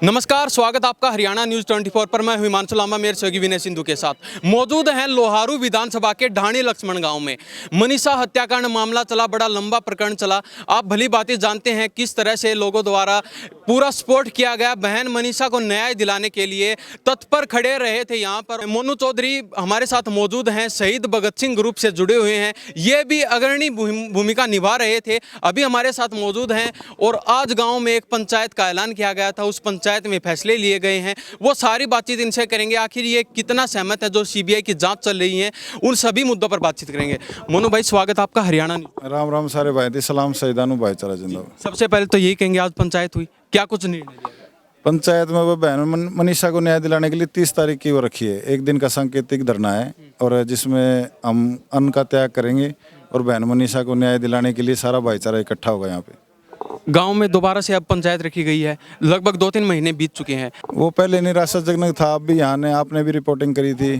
नमस्कार, स्वागत आपका हरियाणा न्यूज़ 24 पर। मैं हिमांशु लांबा मेरे सहयोगी विनय सिंधु के साथ मौजूद हैं लोहारू विधानसभा के ढाणी लक्ष्मण गांव में। मनीषा हत्याकांड मामला चला, बड़ा लंबा प्रकरण चला। आप भली बातें जानते हैं किस तरह से लोगों द्वारा पूरा सपोर्ट किया गया। बहन मनीषा को न्याय दिलाने के लिए तत्पर खड़े रहे थे। यहाँ पर मोनू चौधरी हमारे साथ मौजूद हैं, शहीद भगत सिंह ग्रुप से जुड़े हुए हैं। ये भी अग्रणी भूमिका निभा रहे थे, अभी हमारे साथ मौजूद हैं। और आज गाँव में एक पंचायत का ऐलान किया गया था, उस पंचायत में फैसले लिए गए हैं। वो सारी बातचीत इनसे करेंगे। आखिर ये कितना सहमत है जो सीबीआई की जांच चल रही है, उन सभी मुद्दों पर बातचीत करेंगे। मोनू भाई, स्वागत आपका हरियाणा न्यूज़। राम राम सारे भाई दी सलाम सैदानु भाईचारा जिंदाबाद। सबसे पहले तो यही कहेंगे, आज पंचायत हुई, क्या कुछ निर्णय लिया? पंचायत में वो बहन मनीषा को न्याय दिलाने के लिए 30 तारीख की वो रखी है। एक दिन का सांकेतिक धरना है और जिसमें हम अन्न का त्याग करेंगे और बहन मनीषा को न्याय दिलाने के लिए सारा भाईचारा इकट्ठा होगा। यहाँ पे गांव में दोबारा से अब पंचायत रखी गई है, लगभग 2-3 महीने बीत चुके हैं। वो पहले निराशाजनक था। अब भी यहाँ ने आपने भी रिपोर्टिंग करी थी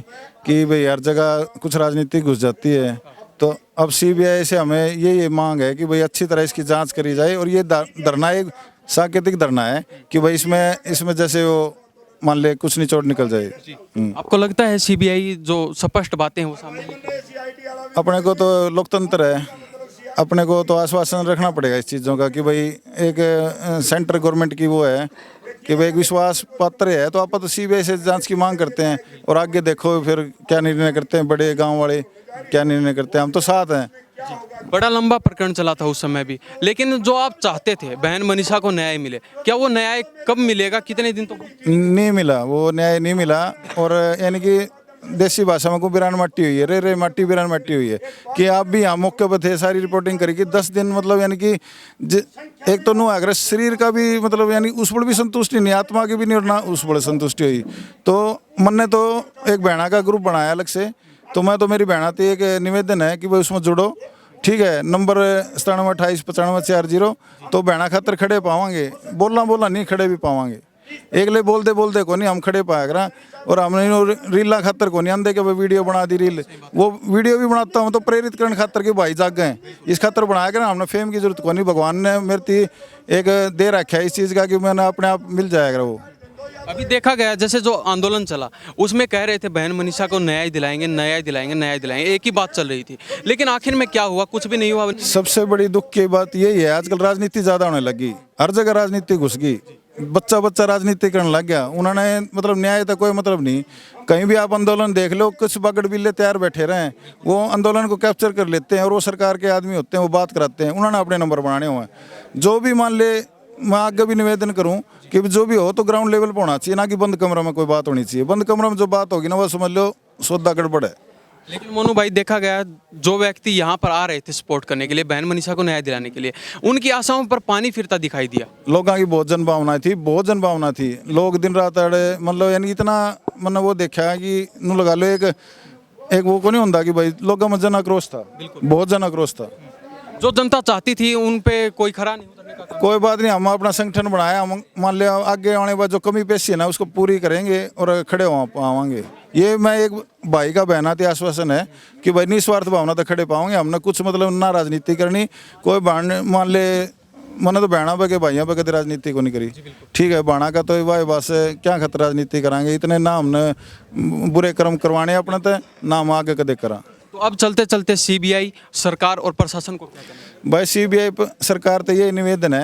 कि भाई हर जगह कुछ राजनीति घुस जाती है। तो अब सीबीआई से हमें ये मांग है कि भाई अच्छी तरह इसकी जांच करी जाए। और ये धरना एक सांकेतिक धरना है कि भाई इसमें जैसे वो मान ले कुछ निचोड़ निकल जाए। आपको लगता है सीबीआई जो स्पष्ट बातें हैं वो सामने लेके आए? अपने को तो लोकतंत्र है, अपने को तो आश्वासन रखना पड़ेगा इस चीज़ों का कि भाई एक सेंट्रल गवर्नमेंट की वो है कि भाई एक विश्वास पात्र है। तो आप तो सीबीआई से जांच की मांग करते हैं और आगे देखो फिर क्या निर्णय करते हैं, बड़े गांव वाले क्या निर्णय करते हैं। हम तो साथ हैं। बड़ा लंबा प्रकरण चला था उस समय भी, लेकिन जो आप चाहते थे बहन मनीषा को न्याय मिले, क्या वो न्याय कब मिलेगा, कितने दिन तो नहीं मिला, वो न्याय नहीं मिला। और यानी कि देसी भाषा में को बिरान मट्टी हुई है, रे मट्टी बिरान मट्टी हुई है कि आप भी यहाँ मौके पर थे, सारी रिपोर्टिंग करी कि 10 दिन मतलब यानी कि एक तो नु अगर शरीर का भी मतलब यानी उस पर भी संतुष्टि नहीं, आत्मा की भी नहीं और ना उस पर संतुष्टि हुई। तो मन ने तो एक बहना का ग्रुप बनाया अलग से। तो मैं तो मेरी बहना थी, एक निवेदन है कि भाई उसमें जुड़ो, ठीक है। नंबर 97289540। तो बहना खातर खड़े पावांगे, बोलना नहीं खड़े भी पावांगे। एक ले बोलते को नहीं हम खड़े पाया करा। और हमने रीला खातर को नहीं आंदे के वीडियो बना दी रील, वो वीडियो भी बनाता हूँ तो प्रेरित करने खातर के भाई जाग गए इस खातर बनाया करा। हमने फेम की जरूरत को नहीं, भगवान ने मेरे एक दे रखा है इस चीज़ का कि मैंने अपने आप मिल जाएगा। वो अभी देखा गया जैसे जो आंदोलन चला उसमें कह रहे थे बहन मनीषा को न्याय दिलाएंगे, न्याय दिलाएंगे, न्याय दिलाएंगे, एक ही बात चल रही थी। लेकिन आखिर में क्या हुआ? कुछ भी नहीं हुआ। सबसे बड़ी दुख की बात यही है, आजकल राजनीति ज़्यादा होने लगी, हर जगह राजनीति घुस गई, बच्चा राजनीति करने लग गया। उन्होंने मतलब न्याय का कोई मतलब नहीं। कहीं भी आप आंदोलन देख लो, कुछ बगड़ बिल्ले तैयार बैठे रहे, वो आंदोलन को कैप्चर कर लेते हैं और वो सरकार के आदमी होते हैं, वो बात कराते हैं। उन्होंने अपने नंबर बनाने हुए हैं। जो भी मान ले, मैं आगे भी निवेदन करूं कि जो भी हो तो ग्राउंड लेवल पर होना चाहिए, ना कि बंद कमरा में कोई बात होनी चाहिए। बंद कमरा में जो बात होगी ना वो समझ लो सौदा गड़बड़ है। लेकिन मोनू भाई, देखा गया जो व्यक्ति यहाँ पर आ रहे थे सपोर्ट करने के लिए, बहन मनीषा को न्याय दिलाने के लिए, उनकी आशाओं पर पानी फिरता दिखाई दिया। लोगों की बहुत जनभावना थी, बहुत जनभावना थी। लोग दिन रात अड़े मतलब यानी इतना मतलब वो देखा है कि नू लगा लो एक वो को नहीं होता कि भाई लोगों में जन आक्रोश था, बहुत जन आक्रोश था। जो जनता चाहती थी उन पे कोई खरा नहीं उतरने का। कोई बात नहीं, हम अपना संगठन बनाया, हम मान लिया आगे आने बाद जो कमी पेशी है ना उसको पूरी करेंगे और खड़े हो पावांगे। ये मैं एक भाई का बहना थी आश्वासन है कि भाई निस्वार्थ भावना तो खड़े पाओगे। हमने कुछ मतलब ना राजनीति करनी, कोई मान ले मैंने तो बहना पे के भाइयों पे कभी राजनीति को नहीं करी, ठीक है। बाणा का तो भाई बस क्या खतर राजनीति कराएंगे, इतने ना हमने बुरे कर्म करवाने अपने तो ना हम आगे कदे करा। तो अब चलते चलते सीबीआई सरकार और प्रशासन को क्या करना है? भाई सीबीआई सरकार तो ये निवेदन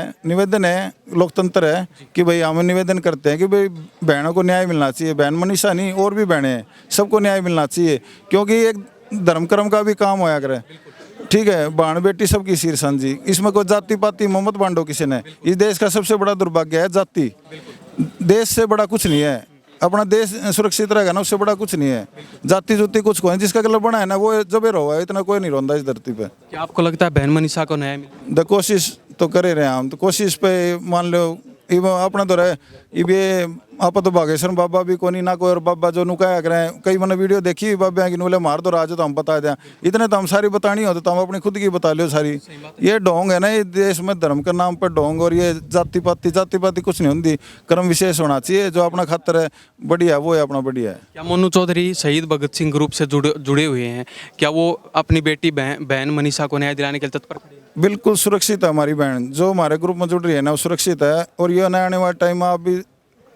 है, लोकतंत्र है कि भाई हम निवेदन करते हैं कि भाई बहनों को न्याय मिलना चाहिए। बहन मनीषा नहीं और भी बहनें हैं, सबको न्याय मिलना चाहिए, क्योंकि एक धर्म कर्म का भी काम होया करे, ठीक है। बहन बेटी सबकी सिर सांझी, इसमें कोई जाति पाति मोहम्मद बांटो किसी ने। इस देश का सबसे बड़ा दुर्भाग्य है जाति। देश से बड़ा कुछ नहीं है, अपना देश सुरक्षित रहेगा ना उससे बड़ा कुछ नहीं है। जाति जुति कुछ कोई, जिसका गला बना है ना वो जबे रहो है, इतना कोई नहीं रोंदा इस धरती पे। क्या आपको लगता है बहन मनीषा को न्याय मिले? कोशिश तो करे रहे हम, तो कोशिश पे मान लो अपना तो रहे। ये आप तो बागेश्वर बाबा भी कोनी ना कोई और बाबा जो नुकाया करें। कई मैंने वीडियो देखी बाबा की नूले मार दो राज तो हम बता दें, इतने तो हम सारी बतानी हो तो हम अपनी खुद की बता लो सारी। ये ढोंग है ना, ये देश में धर्म के नाम पर ढोंग, और ये जाति पाति कुछ नहीं होती। कर्म विशेष होना चाहिए, जो अपना खातर है बढ़िया वो है, अपना बढ़िया है। क्या मोनू चौधरी शहीद भगत सिंह ग्रुप से जुड़े हुए हैं, क्या वो अपनी बेटी बहन मनीषा को न्याय दिलाने के लिए तत्पर खड़े हैं? बिल्कुल सुरक्षित है हमारी बहन, जो हमारे ग्रुप में जुड़ रही है ना वो सुरक्षित है। और ये आने वाले टाइम में आप भी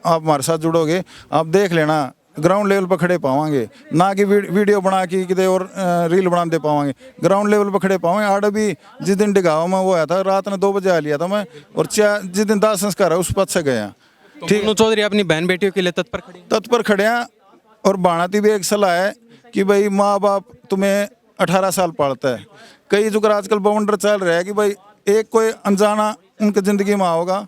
आप हमारे साथ जुड़ोगे, आप देख लेना ग्राउंड लेवल पर खड़े पावांगे, ना कि वीडियो बना के किते और रील बना दे पावांगे। ग्राउंड लेवल पर खड़े पावांगे। आड़ भी जिस दिन डिगावा में वो आया था, रात ने 2 बजे आ लिया था मैं, और जिस दिन दाह संस्कार है उस पद से गया। ठीक, चौधरी अपनी बहन बेटियों के लिए तत्पर खड़े हैं। और बाणाती भी एक सलाह है कि भाई माँ बाप तुम्हें 18 साल पालता है। कई जो आजकल बवंडर चल रहा है कि भाई एक कोई अनजाना उनकी ज़िंदगी में आओगा,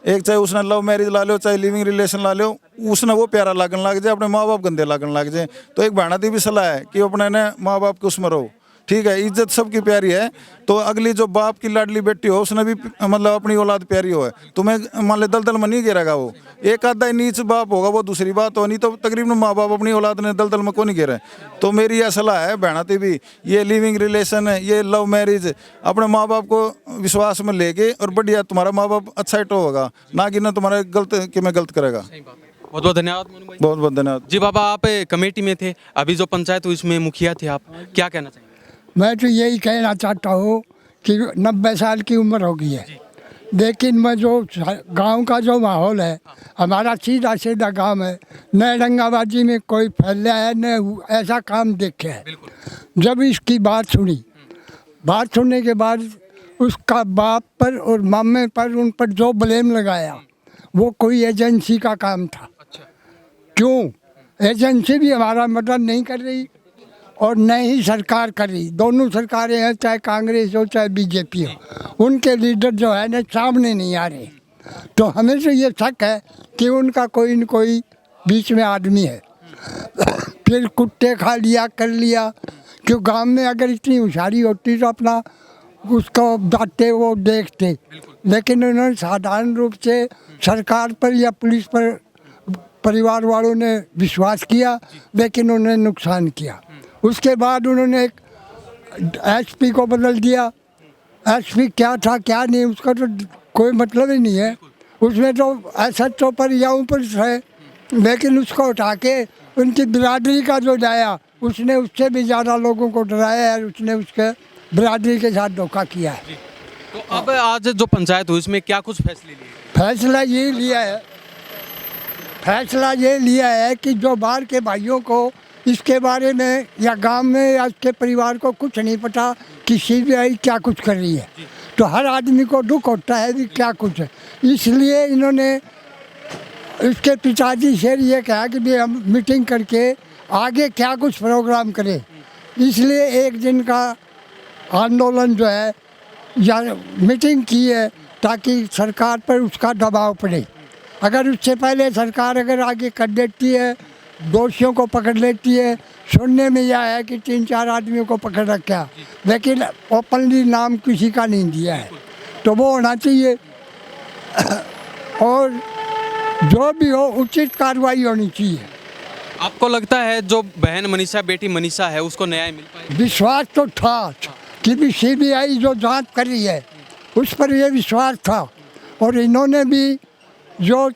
एक चाहे उसने लव मैरिज ला लो, चाहे लिविंग रिलेशन ला लो, उसने वो प्यारा लगन लग जाए, अपने माँ बाप गंदे लगन लग जाए। तो एक बाणाती भी सलाह है कि अपने ने माँ बाप के उसमें रहो। ठीक है, इज्जत सबकी प्यारी है, तो अगली जो बाप की लाडली बेटी हो उसने भी मतलब अपनी औलाद प्यारी हो। तुम्हें मान ले दलदल में नहीं गिरेगा वो, एक आधा ही नीच बाप होगा वो दूसरी बात हो, नहीं तो तकरीबन माँ बाप अपनी औलाद ने दलदल में को नहीं गिरे। तो मेरी यह सलाह है बहनाती भी, ये लिविंग रिलेशन है, ये लव मैरिज, अपने माँ बाप को विश्वास में लेके और बढ़िया तुम्हारा माँ बाप अच्छा ही होगा, ना कि ना तुम्हारा गलत कि मैं गलत करेगा। बहुत बहुत धन्यवाद मोनू भाई। बहुत बहुत धन्यवाद जी बाबा, आप कमेटी में थे, अभी जो पंचायत हुई इसमें मुखिया थे, आप क्या कहना चाहेंगे? मैं तो यही कहना चाहता हूँ कि 90 साल की उम्र हो गई है, लेकिन मैं जो गांव का जो माहौल है, हमारा सीधा सीधा गांव है, न रंगाबाजी में कोई फैला है, न ऐसा काम देखे है। जब इसकी बात सुनने के बाद उसका बाप पर और मामे पर, उन पर जो ब्लेम लगाया वो कोई एजेंसी का काम था। क्यों? एजेंसी भी हमारा मदद नहीं कर रही और न ही सरकार कर रही। दोनों सरकारें हैं, चाहे कांग्रेस हो चाहे बीजेपी हो, उनके लीडर जो है ना सामने नहीं आ रहे। तो हमें तो ये शक है कि उनका कोई न कोई बीच में आदमी है। फिर कुत्ते खा लिया कर लिया, क्यों गांव में अगर इतनी होशियारी होती तो अपना उसको डांटते वो देखते, लेकिन उन्होंने साधारण रूप से सरकार पर या पुलिस पर परिवार वालों ने विश्वास किया, लेकिन उन्होंने नुकसान किया। उसके बाद उन्होंने एक एसपी को बदल दिया। एसपी क्या था क्या नहीं उसका तो कोई मतलब ही नहीं है। उसमें तो एसएचओ पर या ऊपर है, लेकिन उसको उठा के उनकी बिरादरी का जो लाया, उसने उससे भी ज़्यादा लोगों को डराया है, उसने उसके बिरादरी के साथ धोखा किया है। तो अब आज जो पंचायत हुई इसमें क्या कुछ फैसले लिए? फैसला ये लिया है कि जो बाहर के भाइयों को इसके बारे में या गांव में या उसके परिवार को कुछ नहीं पता कि सीबीआई क्या कुछ कर रही है, तो हर आदमी को दुख होता है कि क्या कुछ है। इसलिए इन्होंने उसके पिताजी से ये कहा कि भी हम मीटिंग करके आगे क्या कुछ प्रोग्राम करें। इसलिए एक दिन का आंदोलन जो है या मीटिंग की है, ताकि सरकार पर उसका दबाव पड़े। अगर उससे पहले सरकार अगर आगे कर देती है, दोषियों को पकड़ लेती है, सुनने में यह है कि 3-4 आदमियों को पकड़ रखा, लेकिन ओपनली नाम किसी का नहीं दिया है, तो वो होना चाहिए। और जो भी हो उचित कार्रवाई होनी चाहिए। आपको लगता है जो बहन मनीषा, बेटी मनीषा है, उसको न्याय मिल पाएगा? विश्वास तो था कि भी सीबीआई जो जांच कर रही है उस पर ये विश्वास था, और इन्होंने भी जो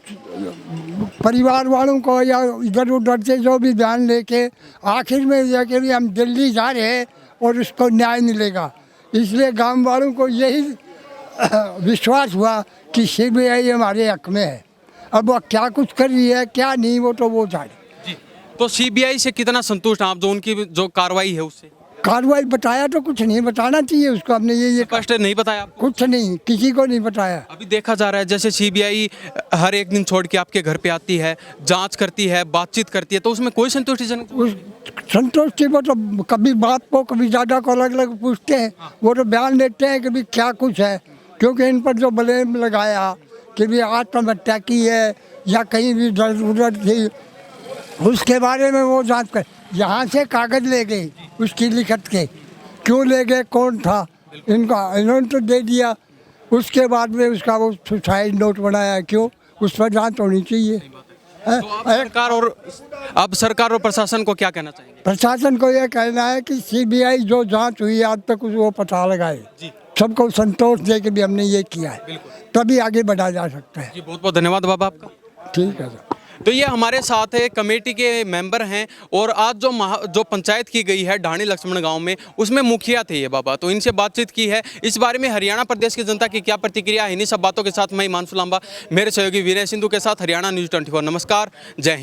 परिवार वालों को या इधर उधर से जो भी बयान लेके आखिर में यह कि भी हम दिल्ली जा रहे हैं और उसको न्याय मिलेगा। इसलिए गांव वालों को यही विश्वास हुआ कि सीबीआई हमारे हक में है। अब वो क्या कुछ कर रही है क्या नहीं वो तो वो जाने। तो सीबीआई से कितना संतुष्ट हैं आप, जो उनकी जो कार्रवाई है उससे? कार्रवाई बताया तो कुछ नहीं, बताना चाहिए उसको। हमने ये स्पष्ट नहीं बताया आपको? कुछ नहीं, किसी को नहीं बताया। अभी देखा जा रहा है जैसे सीबीआई हर एक दिन छोड़ के आपके घर पे आती है, जांच करती है, बातचीत करती है, तो उसमें कोई संतुष्टिजनक संतुष्टि वो तो कभी बाप को कभी दादा को अलग अलग पूछते हैं, वो तो बयान देते हैं कि भी क्या कुछ है, क्योंकि इन पर जो ब्लेम लगाया कि भी आत्महत्या की है या कहीं भी दर्द उधर थी, उसके बारे में वो जांच कर। यहाँ से कागज़ ले गए उसकी लिखत के, क्यों ले गए, कौन था, इन्होंने तो दे दिया। उसके बाद में उसका वो सुसाइड नोट बनाया, क्यों, उस पर जांच होनी चाहिए। तो अब सरकार और प्रशासन को क्या कहना चाहिए? प्रशासन को यह कहना है कि सीबीआई जो जांच हुई आज तक वो पता लगाए, सबको संतोष दे के भी हमने ये किया है, तभी आगे बढ़ा जा सकता है। जी बहुत बहुत धन्यवाद बाबा आपका। ठीक है सर। तो ये हमारे साथ है कमेटी के मेंबर हैं और आज जो पंचायत की गई है ढाणी लक्ष्मण गांव में उसमें मुखिया थे ये बाबा, तो इनसे बातचीत की है इस बारे में हरियाणा प्रदेश की जनता की क्या प्रतिक्रिया है। इन्हीं सब बातों के साथ मैं हिमांशु लांबा मेरे सहयोगी विनय सिंधु के साथ हरियाणा न्यूज़ 24। नमस्कार, जय हिंद।